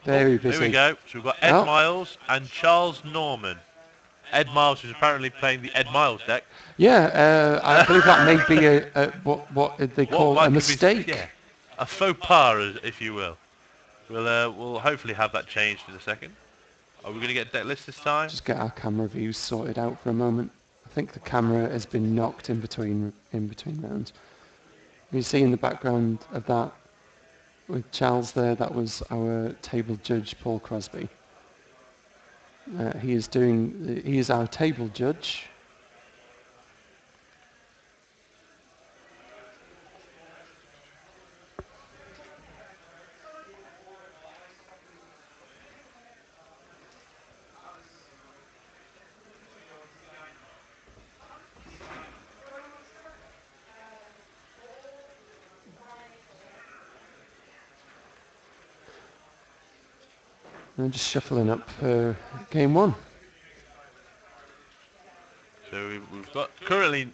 Very busy. Here we go. So we've got Ed Miles and Charles Norman. Ed Miles is apparently playing the Ed Miles deck. Yeah, I believe that may be what they call a mistake. Yeah, a faux pas, if you will. We'll hopefully have that changed in a second. Are we going to get deck list this time? Just get our camera views sorted out for a moment. I think the camera has been knocked in between rounds. You see in the background of that with Charles there, that was our table judge Paul Crosby. He is our table judge. And just shuffling up game one. So we've got currently we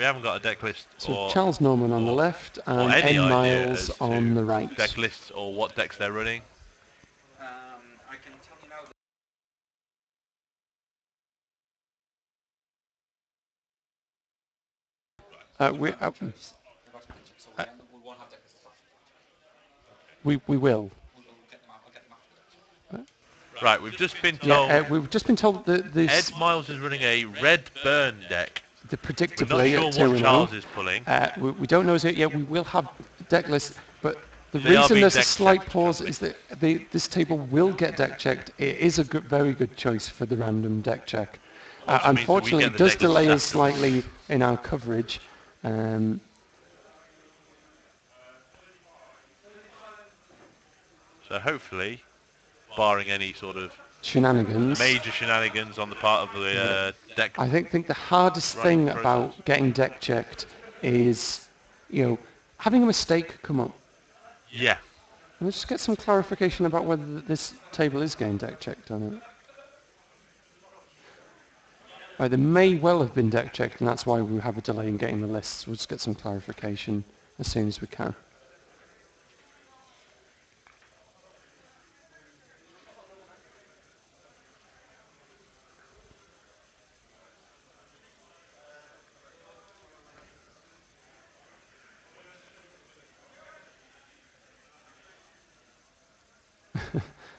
haven't got a deck list. So Charles Norman on the left and Ed Miles on the right. Deck lists or what decks they're running. I can tell you now. We will. Right, we've just been told. Yeah, we've just been told that this Ed Miles is running a red burn deck. Predictably, we're not sure what Charles is pulling. We don't know yet. Yeah, we will have deck lists, but the reason there's a slight pause is that this table will get deck checked. It is a very good choice for the random deck check. Unfortunately, it does delay us slightly in our coverage. So hopefully, barring any sort of major shenanigans on the part of the deck. I think the hardest thing about getting deck checked is, having a mistake come up. Yeah. Let's just get some clarification about whether this table is getting deck checked on it. Right, there may well have been deck checked, and that's why we have a delay in getting the lists. We'll just get some clarification as soon as we can.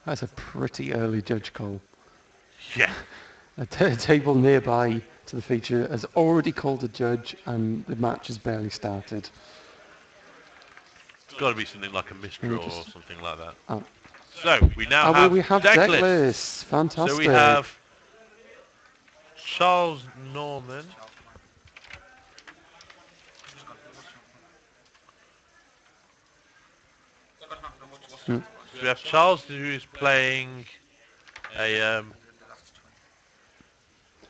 That's a pretty early judge call. Yeah. A table nearby to the feature has already called a judge and the match has barely started. It's got to be something like a misdraw or something like that. Oh. So, we now have deck lists. Fantastic. So we have Charles Norman. So we have Charles who is playing a...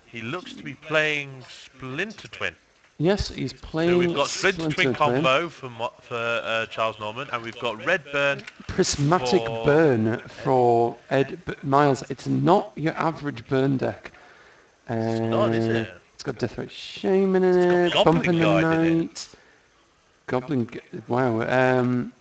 he looks to be playing Splinter Twin. Yes, he's playing. So we've got Splinter Twin combo for Charles Norman, and we've got Red Burn. Prismatic Burn for Ed Miles. It's not your average burn deck. It's not, is it? It's got Death Threat Shaman in it. Bumping the Night. Goblin. Wow.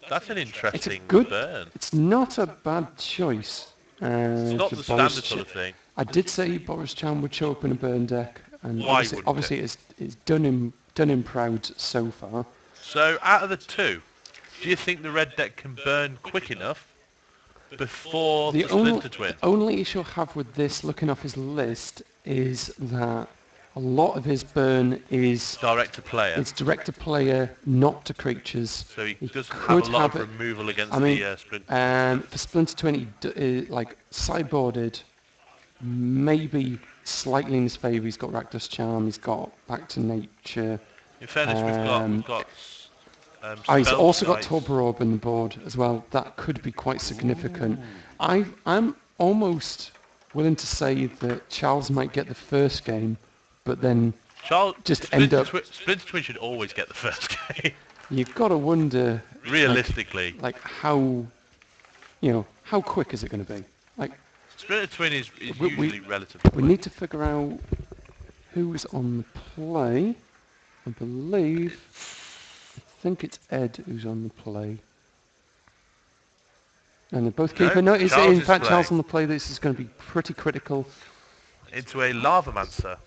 That's an interesting burn. It's not a bad choice. It's not the standard sort of thing. I did say Boris Chan would show up in a burn deck, and obviously it's done him proud so far. So out of the two, do you think the red deck can burn quick enough before the Splinter Twin? The only issue I have with this, looking off his list, is that a lot of his burn is direct to player. It's direct to player, not to creatures. So he doesn't have a lot of removal against the Splinter. For Splinter Twin, like sideboarded, maybe slightly in his favour. He's got Rakdos Charm. He's got Back to Nature. In fairness, we've got. He's also got Torpor Orb on the board as well. That could be quite significant. I'm almost willing to say that Charles might get the first game, but then Splinter Twin should always get the first game. You've got to wonder, realistically, like how quick is it going to be? Like Splinter Twin is usually relatively quick. We need to figure out who's on the play. I think it's Ed who's on the play. And they're both No, keeper. No, is Charles in is fact Charles playing. on the play. This is going to be pretty critical. Into a Lavamancer.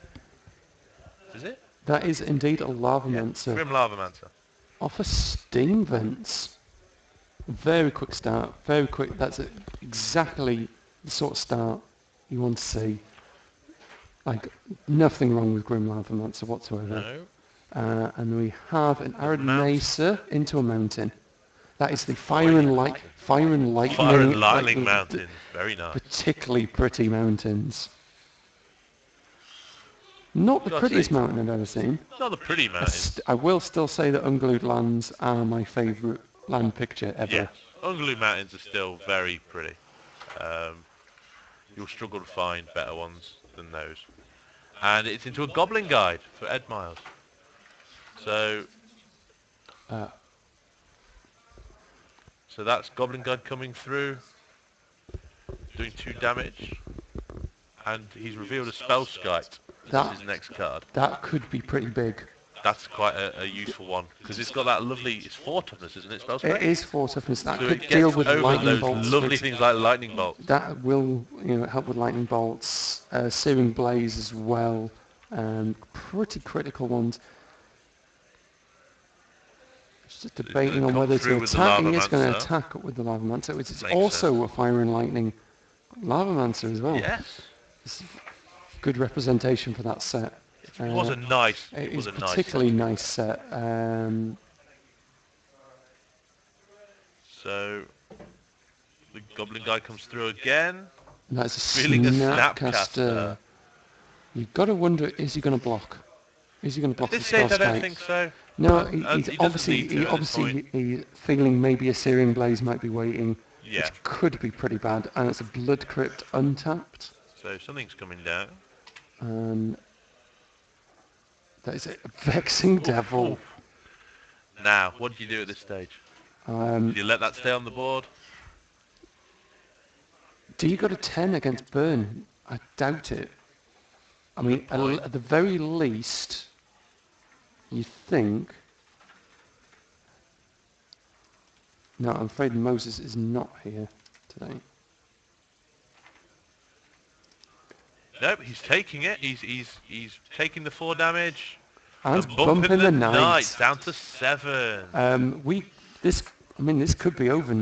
Is it? That is indeed a Yeah. Lavamancer. Grim Lavamancer. Off a steam vents. Very quick start. Very quick. That's exactly the sort of start you want to see. Like, nothing wrong with Grim Lavamancer whatsoever. No. And we have an Arid mount. Mesa into a mountain. That is the Fire Fire and and Lightning. Fire and Lightning Mountain. Very nice. Particularly pretty mountains. Not the Gotta prettiest say, mountain I've ever seen. Not the pretty mountain. I will still say that Unglued Lands are my favourite land picture ever. Yeah. Unglu Mountains are still very pretty. You'll struggle to find better ones than those. And it's into a Goblin Guide for Ed Miles. So that's Goblin Guide coming through, doing 2 damage. And he's revealed a Spellskite. That's his next card. That could be pretty big. That's quite a useful one, because it's got that lovely, it's 4 toughness, isn't it, Spellskite? It is 4 toughness. That So could it deal gets with over lightning those bolts. lovely things like lightning bolts. That will, help with lightning bolts. Searing Blaze as well. Pretty critical ones. Just debating on whether to attack. He is going to attack with the Lavamancer, which is also a Fire and Lightning Lavamancer as well. Yes. It's good representation for that set. It was a nice. It was is a nice particularly set. nice set. So the Goblin Guy comes through again. That's a Feeling a Snapcaster. Snapcaster. You've got to wonder, is he going to block? Is he going to block At the this stage, I don't Spellskite? think so. No, He he's doesn't obviously, need to at this point. he's feeling maybe a Searing Blaze might be waiting, Yeah. which could be pretty bad. And it's a Blood Crypt untapped. So something's coming down. And that is a Vexing Devil. Now, what do you do at this stage? Do you let that stay on the board? Do you go to 10 against Burn? I doubt it. I mean, at the very least, you think... No, I'm afraid Moses is not here today. Nope, he's taking it. He's taking the 4 damage. And bumping the Knight. Down to 7. This could be over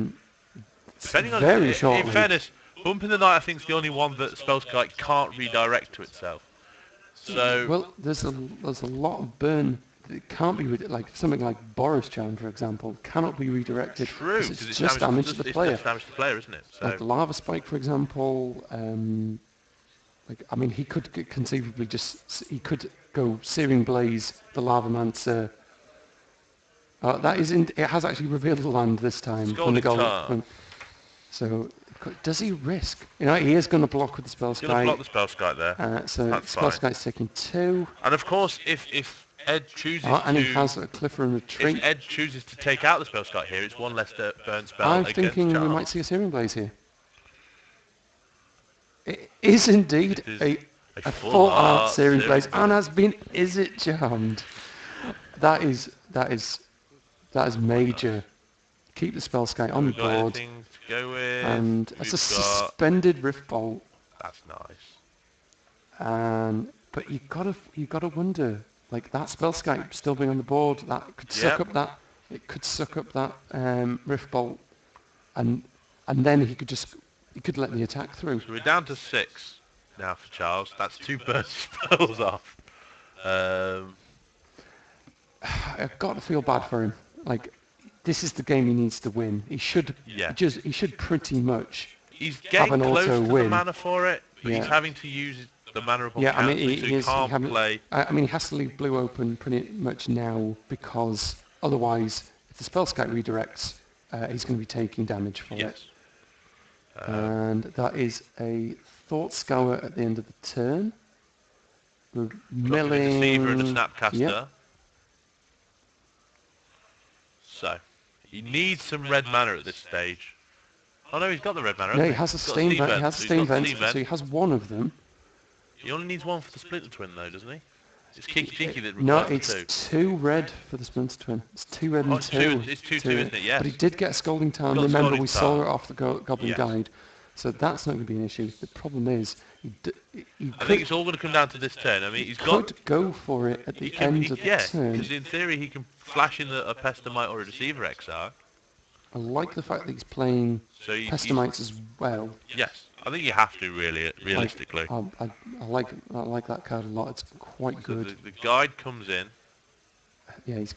Depending on very shortly. In fairness, bumping the Knight I think is the only one that Spellskite can't redirect to itself. So well, there's a lot of burn that can't be like something like Boris Charm, for example, cannot be redirected. true, because it's just damage to the player. It's damage to the player, isn't it? So Like Lava Spike, for example. He could conceivably he could go Searing Blaze, the Lavamancer. It has actually revealed the land this time. Scalding Tarn. So, does he risk? He is going to block with the he's going to block Spellskite. the Spellskite there. So That's fine. Spellskite's taking 2. And of course, if Ed chooses And to... he has a Cliffer and Retreat. If Ed chooses to take out the Spellskite here, it's 1 less burn spell I'm against thinking Charm. we might see a Searing Blaze here. It is indeed It is a full art Searing Blaze, Blaze. and has been. Is it charmed? That is major. Keep the Spellskite on the We've got board, anything to go with. and it's a We've got... suspended Rift Bolt. That's nice. But you gotta wonder, like that Spellskite still being on the board, that could suck up that. It could suck up that Rift Bolt, and then he could let the attack through. So we're down to 6 now for Charles. That's 2 burn spells off. I've got to feel bad for him. Like, this is the game he needs to win. He should he should pretty much He's getting an close auto to win. the mana for it, but Yeah. he's having to use the mana upon Yeah, I mean, counter, so he can't play. he has to leave blue open pretty much now, because otherwise, if the Spellskite redirects, he's going to be taking damage for it. Yes. And that is a Thought Scour at the end of the turn. We're Dropping a Deceiver and a milling. Snapcaster. Yep. So, he needs some red mana at this stage. Oh no, he's got the red mana. No, hasn't he has a He's got Steam Vent. He has a so he's Steam got Vent, Steam so he has one of them. He only needs 1 for the Splinter Twin though, doesn't he? It's Kiki that No, requires it's two. 2 red for the Splinter Twin. It's 2 red Oh, and it's 2. two. It's 2-2, isn't it? Yes. But he did get a Scalding Tarn. Got Remember, Scalding we saw Tarn. it off the Goblin Yes. Guide. So that's not going to be an issue. The problem is, he I think it's all going to come down to this turn. I mean, he's got... could go for it at the end of the turn. because in theory he can flash in a Pestamite or a Deceiver Exarch. I like the fact that he's playing So Pestimites as well. Yes, I think you have to realistically. I like that card a lot. It's quite So good. the guide comes in. Yeah, he's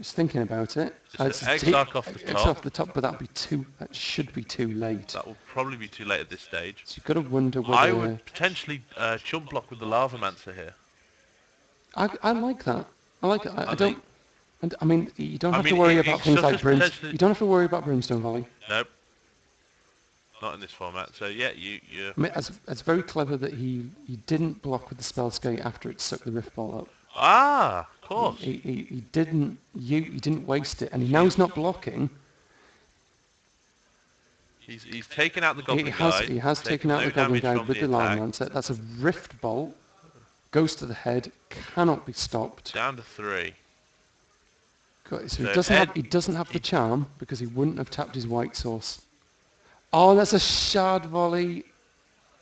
thinking about it. It's an Exarch off the It's top. off the top, but that should be too late. That will probably be too late at this stage. So you've got to wonder whether... I would potentially chump block with the Lavamancer here. I like that. I like it. I don't... And I mean, you don't I have mean, to worry it about things like suffers Brimstone. potentially- You don't have to worry about Brimstone Volley. Nope. Not in this format. So yeah, you I mean, it's very clever that he didn't block with the Spellskate after it sucked the Rift Ball up. of course. He didn't waste it, and he knows not blocking. He's taken out the Goblin He Guide. has taken out no the Goblin damage Guide from with the attack. Lionlancer. That's a Rift Bolt. Goes to the head. Cannot be stopped. Down to 3. So So he doesn't have the charm because he wouldn't have tapped his white source. Oh, that's a Shard Volley.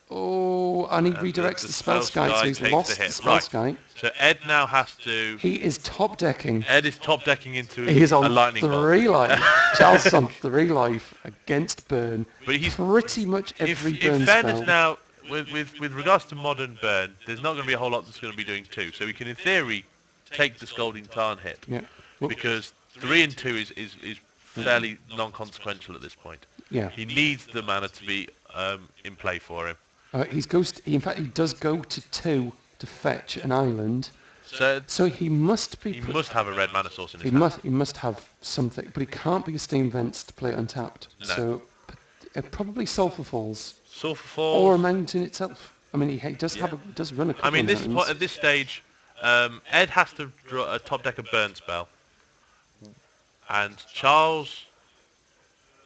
Oh, and he redirects the Spellskite, so he's takes lost the the hit. Right. Spellskite. So Ed now has to... He is top decking. Ed is top decking into He is a on lightning bolt. 3 life. Charles is on 3 life against Burn. But he's Pretty much every Burn in fairness spell. now, with regards to modern Burn, there's not going to be a whole lot that's going to be doing 2. So we can, in theory, take the Scalding Tarn hit. Yeah. Well, Because 3 and 2 is fairly non-consequential at this point. yeah. He needs the mana to be in play for him. In fact, he does go to 2 to fetch an island. So So he must be... he must have a red mana source in his hand. He must have something, but he can't be a Steam Vents to play it untapped. No. So probably Sulphur Falls Sulphur Falls. or a mountain itself. I mean, he does Yeah. does run a couple I mean, of mountains. at this stage, Ed has to draw a top deck of Burn spell, and Charles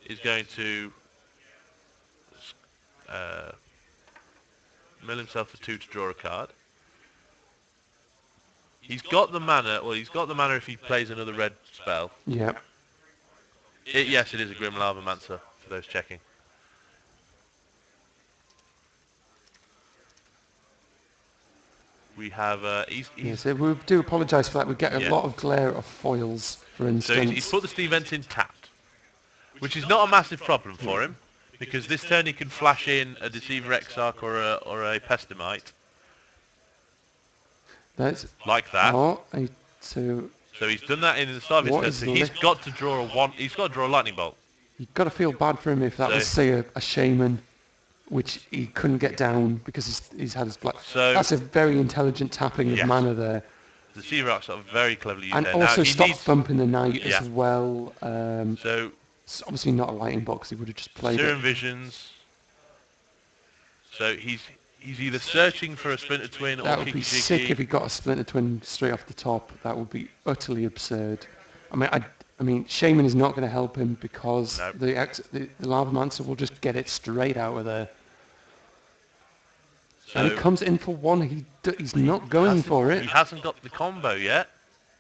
is going to mill himself for 2 to draw a card. He's got the mana. Well, he's got the mana if he plays another red spell. Yeah. Yes, it is a Grim Lavamancer for those checking. We have Yes, we do apologise for that. We get a Yeah. lot of glare of foils, for so instance. he's put the Steam Vents in tapped, which is not a massive problem for him, because this turn he can flash in a Deceiver Exarch or a Pestamite That's like that. so So he's done that in the start of What his is turn. So he's left? got to draw He's got to draw a Lightning Bolt. you've got to feel bad for him if that So- was, say, a Shaman, which he couldn't get down because he's had his black... So- That's a very intelligent tapping of Yes. mana there. The Deceiver Exarch very cleverly used And there. also now, he stops needs, bumping the night Yeah. as well. So It's obviously not a Lightning Box, he would have just played Serum it. Visions. So he's either searching for a Splinter Twin or That would be sick if Kiki-Jiki. he got a Splinter Twin straight off the top. That would be utterly absurd. I mean, Shaman is not going to help him because No. the Lavamancer will just get it straight out of there. And he So comes in for 1. He's not going hasn't- for He it. hasn't got the combo yet.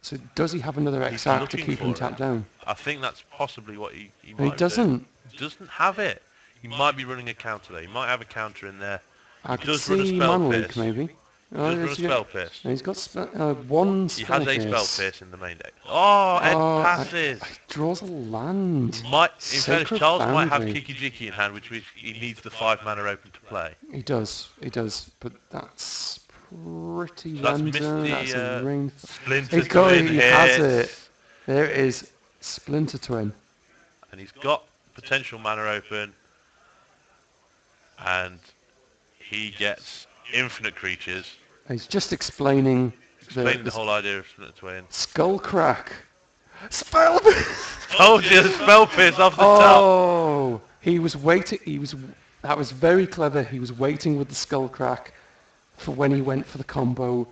So does he have another He's Exarch to looking keep him for tapped it. down? I think that's possibly what he might And he doesn't. do. He doesn't have it. He might be running a counter there. He might have a counter in there. I could does run a see Spell Mana Leak Pierce. maybe. Does run a he's Spell got- Pierce. He's got 1 He Spell has a Pierce. Spell Pierce in the main deck. Oh, Ed Oh, passes. He draws a land. In fairness, Sacred Charles might have Foundry. Kiki-Jiki in hand, which means he needs the 5 mana open to play. He does, but that's pretty So that's random. missed That's the a ring. Splinter He Twin has hits. it. There it is, Splinter Twin. And he's got potential mana open. And he gets infinite creatures. He's just explaining Explaining the whole idea of Splinter Twin. Skull Crack. Spell. Told you, the Spell Pierce off the top. Oh, he was waiting. That was very clever. He was waiting with the Skull Crack for when he went for the combo,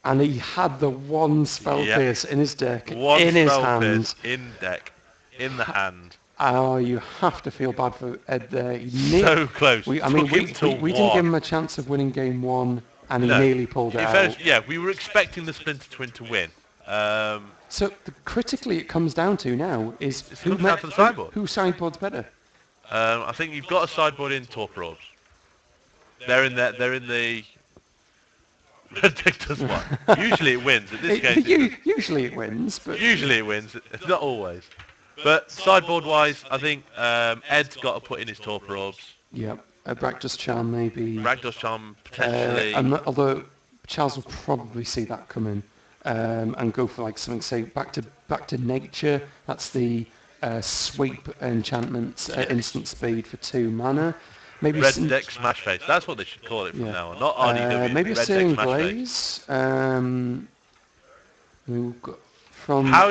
and he had the 1 Spell Yep. Pierce in his deck, One in his Spell hands. Pierce in deck, in the hand. Oh, you have to feel bad for Ed there. He So close. We Took him to didn't give him one. a chance of winning game 1 and he No. nearly pulled it out. Yeah, we were expecting the Splinter Twin to win. So critically, it comes down to now is It comes down to the sideboard. who sideboards better. I think you've got a sideboard in Torpor Orbs. They're in there. They're in the. Red deck does what? Usually it wins. At this game, Usually it wins, but usually it wins. It's not always. But sideboard-wise, I think Ed's got to put in his Torpor Orbs. yeah, a Rakdos Charm maybe. Rakdos Charm potentially. Although Charles will probably see that coming and go for like something, say back to nature. That's the sweep enchantment instant speed for 2 mana. Maybe Red deck smash face. That's what they should call it from now on. Not RDW. maybe a Red Searing deck smash face. Blaze. We've got from How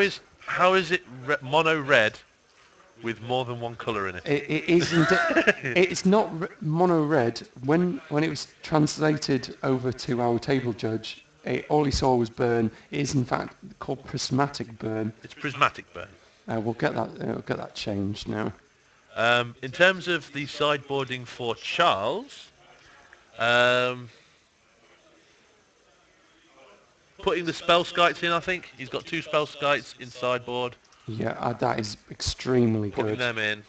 is it mono red with more than one colour in it? it isn't. It's not mono red. When it was translated over to our table judge, all he saw was burn. It is in fact called prismatic burn. It's prismatic burn. We'll get that changed now. In terms of the sideboarding for Charles, putting the spell skites in, I think. He's got 2 spell skites in sideboard. Yeah, that is extremely Putting good. them in.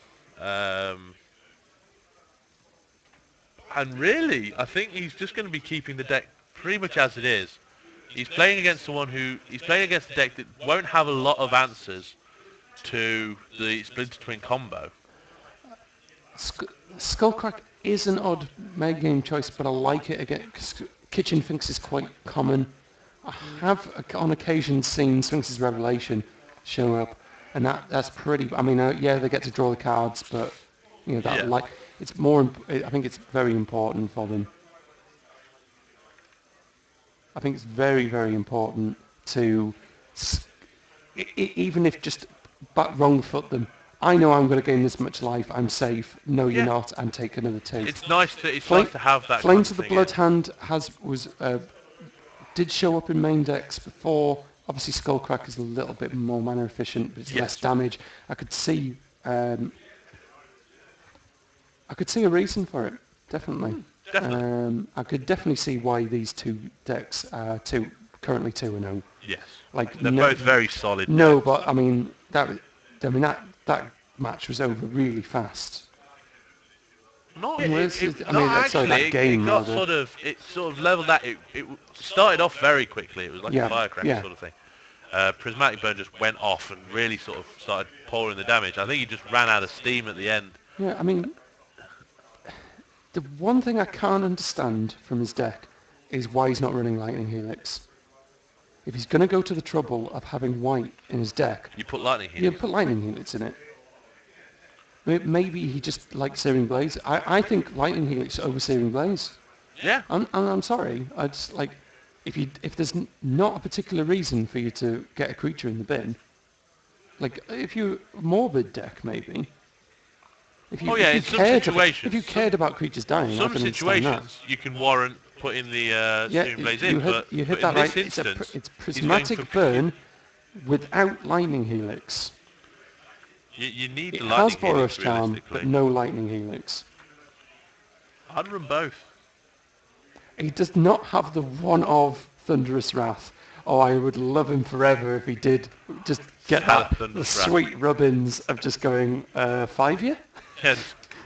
And really, I think he's just going to be keeping the deck pretty much as it is. He's playing against a deck that won't have a lot of answers to the Splinter Twin combo. Skullcrack is an odd mega-game choice, but I like it again because Kitchen Finks is quite common. I have on occasion seen Sphinx's Revelation show up, and that's pretty. I mean, yeah, they get to draw the cards, but it's more. I think it's very important for them. I think it's very, very important to, even if just wrong foot them. I know I'm going to gain this much life. I'm safe. No, you're not. And take another 2. It's nice to have that. Flames of the Blood Hand did show up in main decks before. Obviously, Skullcrack is a little bit more mana efficient, but it's less damage. I could see a reason for it. Definitely. Definitely. I could definitely see why these 2 decks are currently 2-0. Yes. They're both very solid. No, but I mean that match was over really fast. Not That game it got sort of leveled that. It started off very quickly. It was like a firecracker sort of thing. Prismatic Burn just went off and really sort of started pouring the damage. I think he just ran out of steam at the end. Yeah, I mean, the one thing I can't understand from his deck is why he's not running Lightning Helix. If he's going to go to the trouble of having white in his deck, you put Lightning Helix. Yeah, put Lightning Helix in it. Maybe he just likes Searing Blaze. I think Lightning Helix over Searing Blaze. Yeah. I'm sorry. I just like if there's not a particular reason for you to get a creature in the bin, like if you morbid deck maybe. If you cared about creatures dying, some situations you can warrant putting the Searing Blaze in, but you hit in that this right. instance, It's prismatic burn without Lightning Helix. You need It the has Lightning Helix, Boros Charm, but no Lightning Helix. I'd run both. He does not have the one of Thunderous Wrath. Oh, I would love him forever if he did just get the sweet rubbins of just going 5-year. Yeah,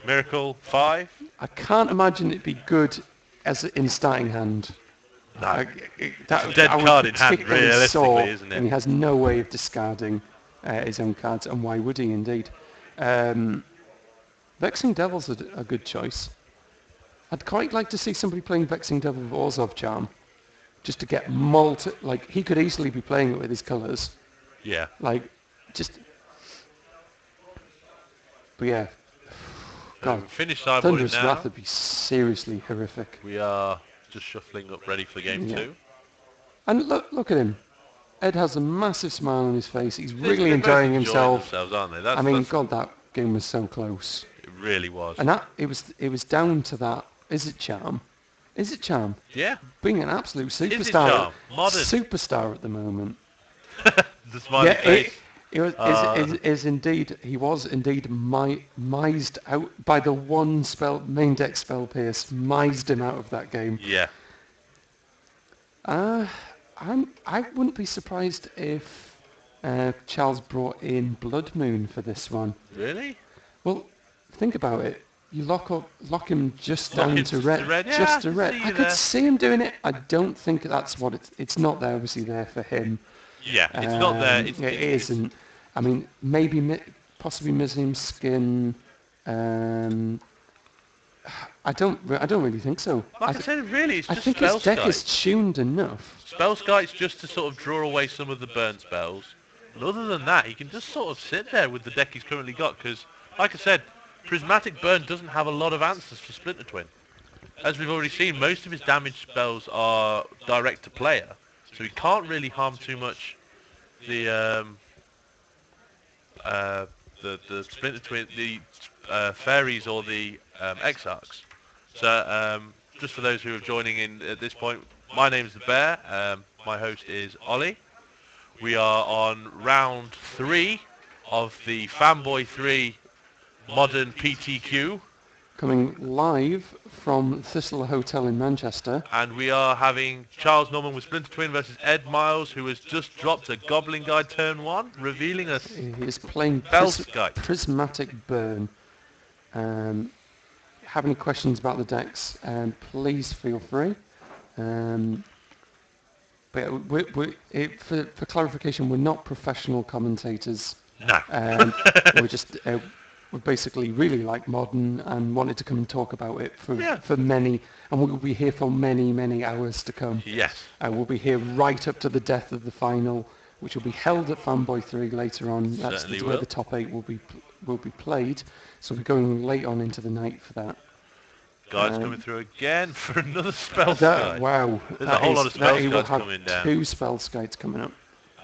Miracle 5. I can't imagine it'd be good as in starting hand. No, That dead card in hand, realistically, isn't it? And he has no way of discarding his own cards, and why would he indeed? Vexing Devil's a good choice. I'd quite like to see somebody playing Vexing Devil with Orzhov Charm, just to get like he could easily be playing it with his colours. Yeah. But yeah. God, Finish sideboarding Thunderous now. Wrath would be seriously horrific. We are just shuffling up ready for game 2. And look at him. Ed has a massive smile on his face. He's really enjoying himself. Aren't they? God, that game was so close. It really was. And it was down to that. Is it Charm? Is it Charm? Yeah. Being an absolute superstar. Is it Charm? Modern. Superstar at the moment. The smiley face. He was indeed mised out by the one main deck spell pierce, mised him out of that game. Yeah. Uh, I wouldn't be surprised if Charles brought in Blood Moon for this one. Really? Well, think about it. You lock him just Lock down him to just to red, red. Yeah, just I to can red. see I you could there. see him doing it. I don't think that's what it's not there. Obviously, there for him. Yeah, it's not there. It isn't. I mean, maybe possibly Muslim skin. Um, I don't really think so. Like I said, really, it's I just think his spell deck is skites. tuned enough. Spell skites just to sort of draw away some of the burn spells. And other than that, he can just sort of sit there with the deck he's currently got. Because, like I said, Prismatic Burn doesn't have a lot of answers for Splinter Twin. As we've already seen, most of his damage spells are direct to player, so he can't really harm too much the uh, the Splinter Twin, the fairies or the Exarchs. So just for those who are joining in at this point, my name is the Bear. My host is Ollie. We are on round 3 of the Fanboy 3 Modern PTQ. Coming live from Thistle Hotel in Manchester. And we are having Charles Norman with Splinter Twin versus Ed Miles, who has just dropped a Goblin Guide turn 1, revealing us He is playing Spellskite. Prismatic Burn. Have any questions about the decks, please feel free. But for clarification, we're not professional commentators. No. We basically really like Modern and wanted to come and talk about it Yeah. for many, and we'll be here for many, many hours to come. Yes. We'll be here right up to the death of the final, which will be held at Fanboy 3 later on. That's Certainly where will. the top 8 will be played. So we're going late on into the night for that. Guide's coming through again for another spell skite. Wow. There's a whole lot of spell he will skites have coming down. 2 spell skites coming up.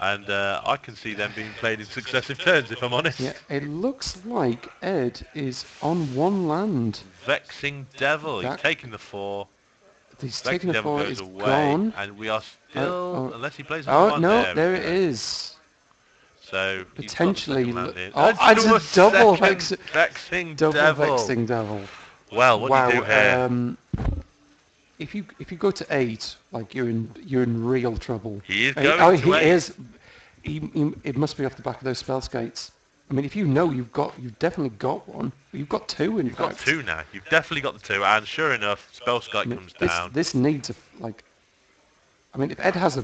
And I can see them being played in successive turns, if I'm honest. Yeah, it looks like Ed is on 1 land. Vexing Devil. That- He's taking the 4. He's Vexing taken the Devil 4, goes it's away. gone. And we are still, unless he plays Oh, another one, no, there we it go. is. So Potentially. he's got the second land in. Oh, And it's a to double second Vexing Double Devil. Vexing Devil. Well, what Wow. do you do here? If you go to 8, like you're in real trouble. He is Oh, going to he 8. is. It must be off the back of those spell skates. I mean, if you know you've definitely got one. You've got 2 in You've got fact. 2 now. You've definitely got the 2, and sure enough, Spellskite I mean, comes down. This needs I mean, if Ed has a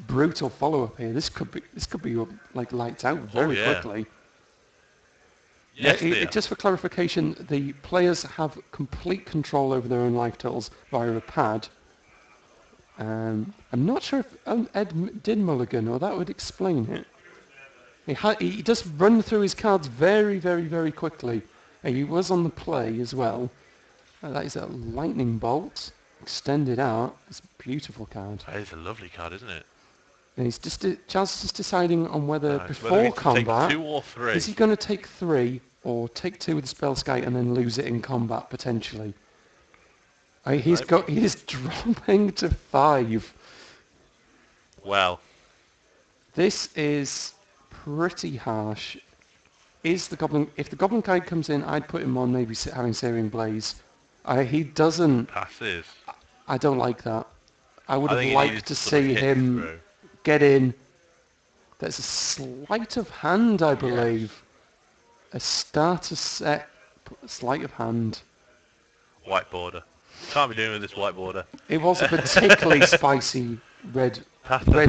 brutal follow-up here, this could be like lights out very yeah. quickly. Yes, dear. Just for clarification, the players have complete control over their own life totals via a pad. I'm not sure if Ed did mulligan, or that would explain it. He does run through his cards very, very, very quickly. He was on the play as well. That is a lightning bolt, extended out. It's a beautiful card. That is a lovely card, isn't it? And he's Charles is just deciding on whether No, it's before whether he can combat, take 2 or 3. is he going to take 3 or take 2 with the spell skite and then lose it in combat potentially? He is dropping to 5. Well, This is pretty harsh. If the Goblin Guide comes in, I'd put him on maybe having Searing Blaze. He doesn't. passes. I don't like that. I would I have think he liked needed to sort of see hit him through. get in. There's a sleight of hand, I believe. A starter set sleight of hand. White border. Can't be doing with this white border. It was a particularly spicy red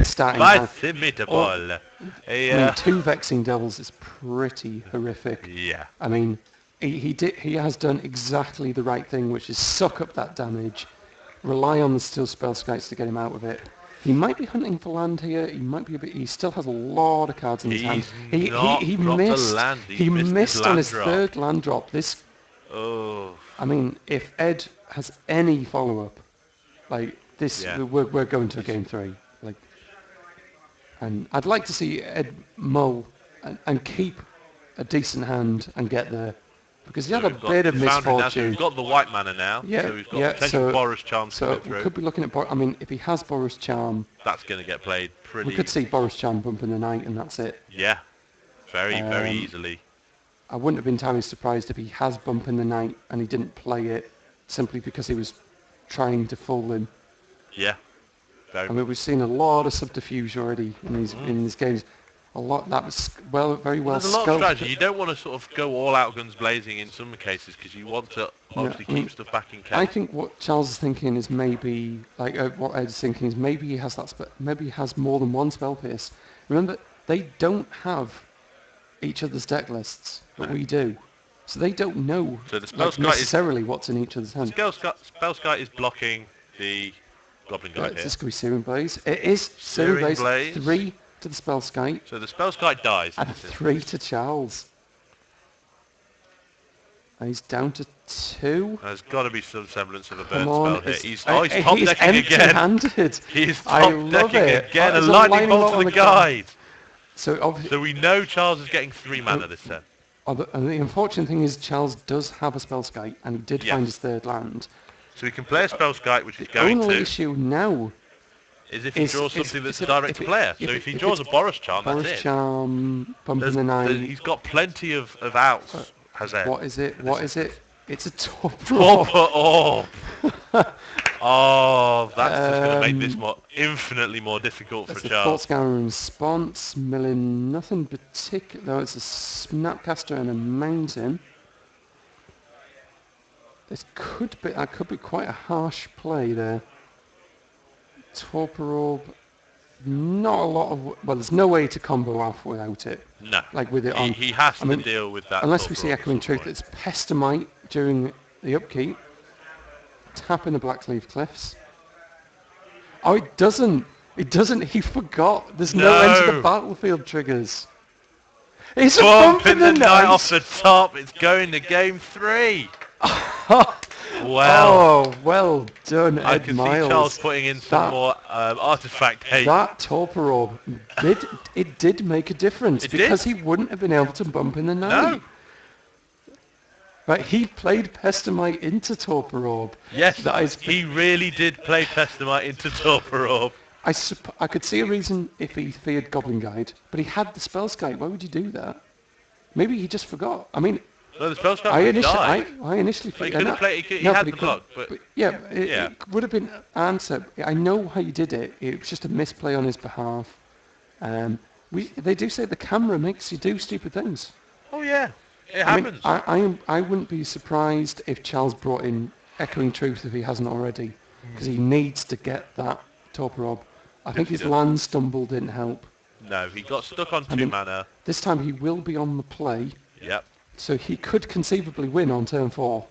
starting hand. Spicy meatball. I mean, 2 Vexing Devils is pretty horrific. Yeah. I mean, he has done exactly the right thing, which is suck up that damage, rely on the steel spell skites to get him out of it. He might be hunting for land here. He still has a lot of cards in his hand. He missed. He missed on his 3rd land drop. This. Oh. I mean, if Ed has any follow-up, like this, Yeah. we're going to a game 3. Like, and I'd like to see Ed mull and keep a decent hand and get there, because he had a bit of misfortune. We've got the white mana now, Yeah, so we've got yeah, potential Boris Charms So coming we through. could be looking at. I mean, if he has Boris Charm, That's going to get played pretty. we could see Boris Charm bump in the night, and that's it. Yeah. Very, very Um, easily. I wouldn't have been entirely surprised if he has bump in the night and he didn't play it simply because he was trying to fool him. Yeah. Very I mean, we've seen a lot of subterfuge already in these games. A lot that was very well There's a lot of strategy. scoped. You don't want to sort of go all out guns blazing in some cases because you want to Yeah, obviously I mean, keep stuff back in I case. think what Charles is thinking is maybe like what Ed's thinking is maybe he has maybe he has more than one spell pierce. Remember, they don't have each other's deck lists, but No. we do, so they don't know So the like necessarily what's in each other's hand. Spell Sky is blocking the Goblin Guide here. This could be Searing Blaze. It is Searing Searing Blaze. Blaze. 3 to the spell Sky So the Spell Sky dies. in and this 3 instance. to Charles. And he's down to 2. There's got to be some semblance of a burn Come on, spell here. he's Top decking again. empty-handed. He's I top love decking it. again. A There's a lightning lightning bolt bolt to on the the guide. guide. So obviously, So we know Charles is getting 3 mana this turn. and the unfortunate thing is Charles does have a spell Sky, and he did Yes. find his third land. So he can play a Spell Sky, which he's The going only to, issue now is if he draws something that's a if direct to player. So if he draws a Boros Charm, that's Boris it. Charm, Bumping the Night. He's got plenty of outs, has Ed. What is it? What is it? It's a top Torpor Orb. Oh, that's just going to make this infinitely more difficult for That's a Charles. Thought Scour response, milling nothing particular, though it's a Snapcaster and a Mountain. That could be quite a harsh play there. Torpor Orb, not a lot of, well, there's no way to combo off without it. No. Like with it on. He has I mean, to deal with that. Unless we Torpor see Orb at Echoing some Truth, point. it's Pestamite during the upkeep. Tapping the Blackleaf Cliffs. Oh, it doesn't. It doesn't. He forgot. There's no end to the No. battlefield triggers. It's a Bump in the night night. off the top. It's going to game 3. Well, Oh, well done, I Ed can Miles. see Charles putting in some That- more artifact hate. That Torpor Orb did make a difference It did. because he wouldn't have been able to bump in the night. No. Right, he played Pestamite into Torpor Orb. Yes, That is, he really did play Pestamite into Torpor Orb. I could see a reason if he feared Goblin Guide, but he had the spell Sky. Why would you do that? Maybe he just forgot. I mean, No, the spell I sky initially, died. I initially He feared. could have played. He No, had but the he block, could- but yeah, yeah. it would have been answer. I know how you did it. It was just a misplay on his behalf. They do say the camera makes you do stupid things. oh yeah, it I mean, happens. I wouldn't be surprised if Charles brought in Echoing Truth if he hasn't already, because he needs to get that Torpor Orb. I think he his does. land stumble didn't help. No, he got stuck on 2 mean- mana. This time he will be on the play, Yep, so he could conceivably win on turn 4.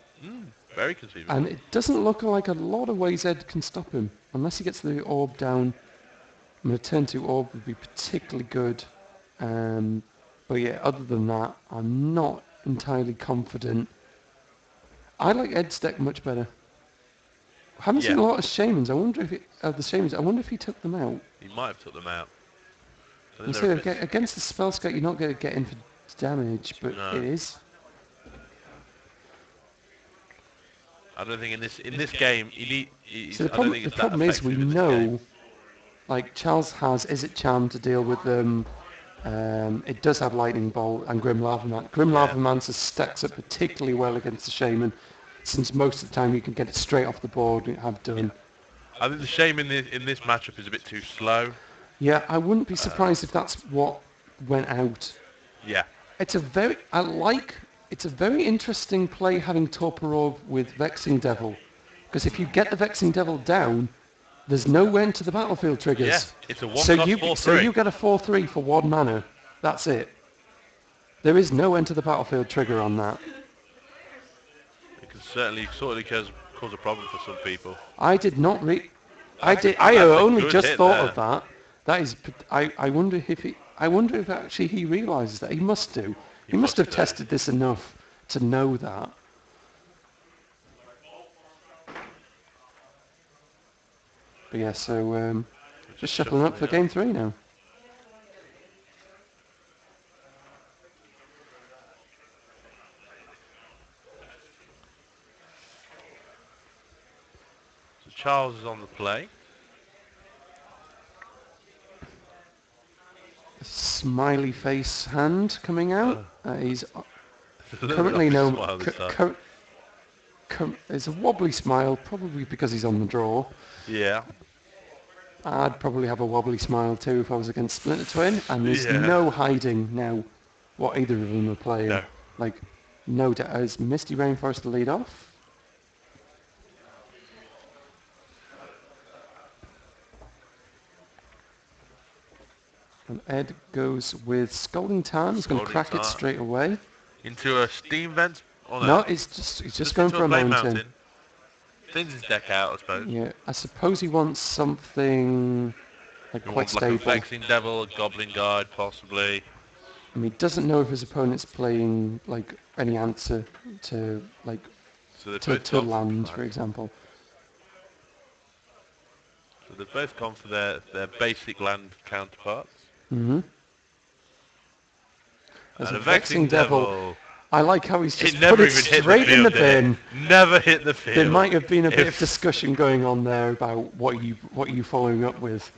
very conceivable. And it doesn't look like a lot of ways Ed can stop him, unless he gets the orb down. I mean, a turn 2 orb would be particularly good. But yeah, other than that, I'm not entirely confident. I like Ed's deck much better. I haven't seen a Yeah. lot of Shamans. I wonder if the Shamans. I wonder if he took them out. He might have took them out. I You think see, they're a bit- against the spell scout, you're not going to get in for damage, but No. it is. I don't think in this game So the I don't think problem, it's that is we effective in this know, game. like Charles has, is it Charm to deal with them? It does have Lightning Bolt and Grim Lava Man. Grim Lava Mancer stacks up particularly well against the Shaman, since most of the time you can get it straight off the board and have done. I think the shame in this matchup is a bit too slow. Yeah, I wouldn't be surprised if that's what went out. Yeah, It's a very interesting play having Torpor Orb with Vexing Devil, because if you get the Vexing Devil down, there's no end to the battlefield triggers. yeah, it's a one So cost you 4/3. so you get a 4/3 for 1 mana. That's it. There is no end to the battlefield trigger on that. It can certainly cause a problem for some people. I did not read. I That's a only good just hit thought there. of that. That is. I wonder if actually he realises that. He must do. He must have do. tested this enough to know that. But yeah, so just shuffling up for game 3 now. So Charles is on the play. Smiley face hand coming out. He's It's a little currently bit of a known. smile this time. It's a wobbly smile, probably because he's on the draw. Yeah. I'd probably have a wobbly smile too if I was against Splinter Twin, and there's Yeah. no hiding now what either of them are playing. No. Like, no doubt. Is Misty Rainforest the lead off? And Ed goes with Scalding Tarn. He's going to Scalding crack it Tarn. straight away. Into a steam vent? Oh No, no. he's just Just going into for a a blade mountain. Thins his deck out, I suppose. Yeah, I suppose he wants something like He quite wants like a stable. Vexing Devil, a Goblin Guide, possibly. I mean, he doesn't know if his opponent's playing like any answer to like So they've to, both to gone land, for for example. So they've both gone for their basic land counterparts. Mm-hmm. There's And a a Vexing Vexing Devil. Devil. I like how he's It just never put it even hit the straight in the field, did bin. it? Never hit the field. There might have been a bit of If- discussion going on there about what are you following up with.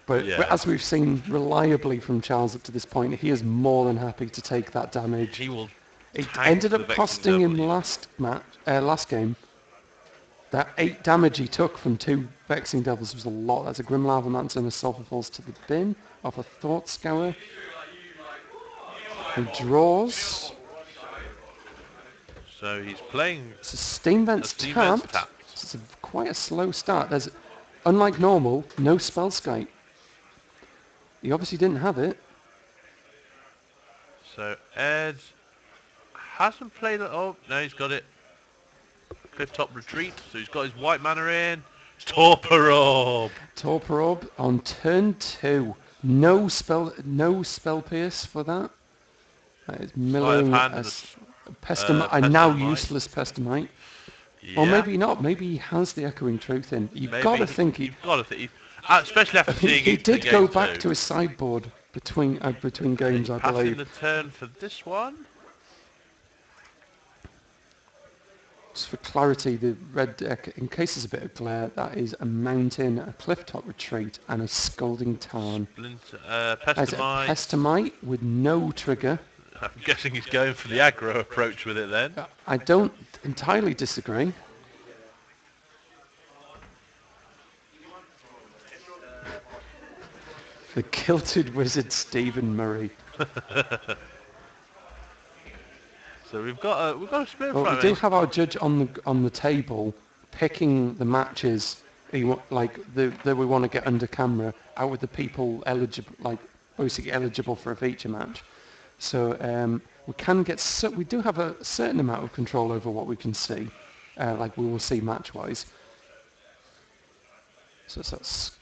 But Yeah. as we've seen reliably from Charles up to this point, he is more than happy to take that damage. He will It tank ended the up Vexing costing him Devil. last game. That 8 damage he took from 2 Vexing Devils was a lot. That's a Grim Lava Mancer and a Sulphur Falls to the bin off a Thought Scour. He draws. So he's playing It's a Steam Vent's Steam Vent's tapped. tapped. So it's quite a slow start. There's, unlike normal, no spell Skype. He obviously didn't have it. So Ed hasn't played it. Oh, no, he's got it. Cliff Top Retreat. So he's got his white mana in. Torpor Orb. Torpor Orb on turn 2. No spell pierce for that. That is milling hand a, and a now Pestamite. useless Pestamite. Yeah. Or maybe not. Maybe he has the Echoing Truth in. You've got to think he... You've got to think. Especially after seeing He it in did go game back two. to his sideboard between games, I Passing believe. the turn for this one. Just for clarity, the red deck, in case there's a bit of glare, that is a mountain, a clifftop retreat, and a Scalding Tarn. That's a Pestamite. Pestamite with no trigger. I'm guessing he's going for the aggro approach with it then. I don't entirely disagree. The Kilted Wizard Stephen Murray. So we've got a split Well, we front. do have our judge on the table picking the matches that we want to get under camera out with the people eligible, like basically eligible for a feature match. So we do have a certain amount of control over what we can see, like we will see match-wise. So that's...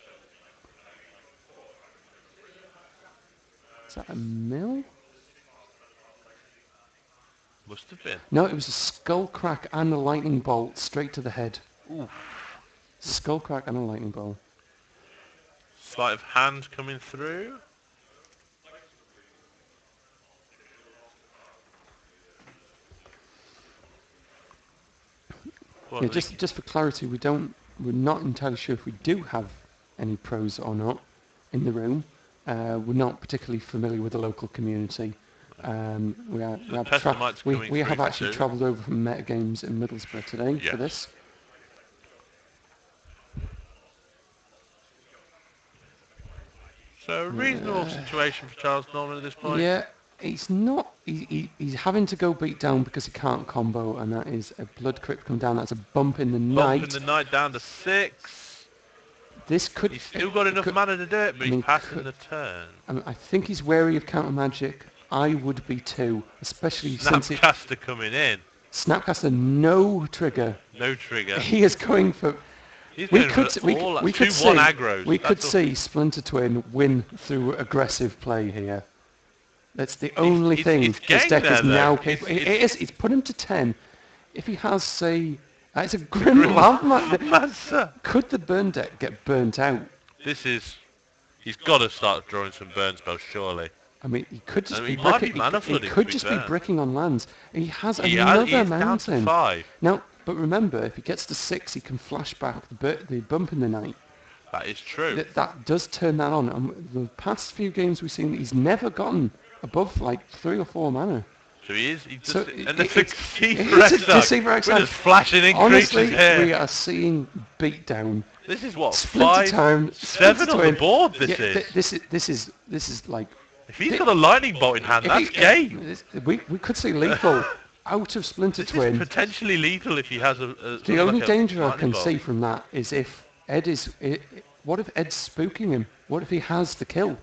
Is that a mill? Must have been. No, it was a skull crack and a lightning bolt straight to the head. Oof. Skull crack and a lightning bolt. Sleight of hand coming through. Yeah, just for clarity, we're not entirely sure if we do have any pros or not in the room. We're not particularly familiar with the local community. We have actually travelled over from Metagames in Middlesbrough today for this. So a reasonable situation for Charles Norman at this point. Yeah, he's not. He's having to go beat down because he can't combo, and that is a Blood Crypt come down. That's a bump in the night. Bump in the night down to 6. This could. He's still got enough mana to do it, but he's passing the turn. I think he's wary of counter magic. I would be too, especially since Snapcaster coming in. Snapcaster, no trigger. No trigger. He is going for. He's We going could for we, all we two could see one aggros. we could see Splinter Twin win through aggressive play here. That's the only thing it's this deck there, is now though. capable. It is. It's put him to 10. If he has, say, it's a Grim Lava. Mancer. Could the burn deck get burnt out? He's got to start drawing some burn spells, surely. I mean, he could just he be might be bricking. mana He flooding, could to be just fair. be bricking on lands. He has He another is down to mountain. 5. Now, but remember, if he gets to 6, he can flash back the bump in the night. That is true. That does turn that on. And the past few games we've seen, he's never gotten above like 3 or 4 mana. So he is. He does. So And the Deceiver it's a X-Dog. Deceiver We're X-Dog. just flashing in Honestly, creatures here. we are seeing beatdown. This is what, Splinter 5, Town, 7 Splinter on the Twin. board. This Yeah, is. this is like. If he's got a lightning bolt in hand, that's game. We could see lethal out of Splinter This Twin. is potentially lethal if he has a The only like a danger I lightning can bolt. see from that is if Ed is. What if Ed's spooking him? What if he has the kill,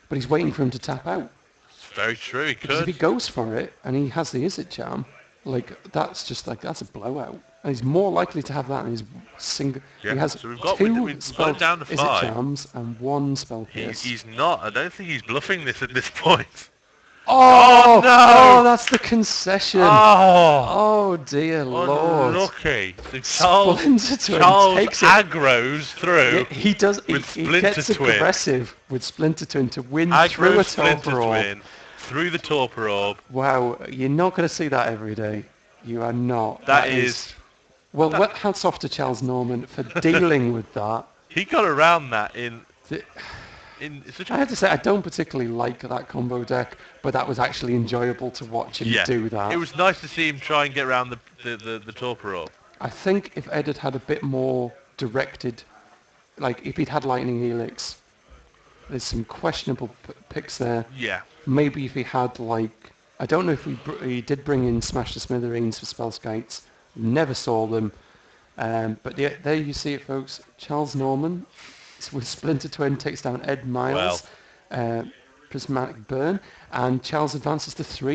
but he's waiting for him to tap out? It's very true. He Because if he could. goes for it and he has the Izzet charm, that's a blowout. And he's more likely to have that in his single. Yeah, He has so we've got- 2 we've spell got it down to Izzet 5. charms and 1 spell pierce. He's not. I don't think he's bluffing this at this point. Oh, no! Oh, that's the concession. Oh, Oh dear Lord. unlucky. So Charles Splinter Twin takes it. aggroes through. He does. with He Splinter gets Twin. aggressive with Splinter Twin to win through Aggro a Splinter Torpor Orb. Twin through the Torpor Orb. Wow, you're not going to see that every day. You are not. That is. Well, hats off to Charles Norman for dealing with that. He got around that in The- such I a have to say, I don't particularly like that combo deck, but that was actually enjoyable to watch him do that. It was nice to see him try and get around the Torpor Orb. I think if Ed had had a bit more directed, like if he'd had Lightning Helix, there's some questionable picks there. Yeah. Maybe if he had like, I don't know if he did bring in Smash the Smithereens for Spell Skates. Never saw them. But yeah, there you see it, folks. Charles Norman with Splinter Twin takes down Ed Miles, Prismatic Burn, and Charles advances to 3.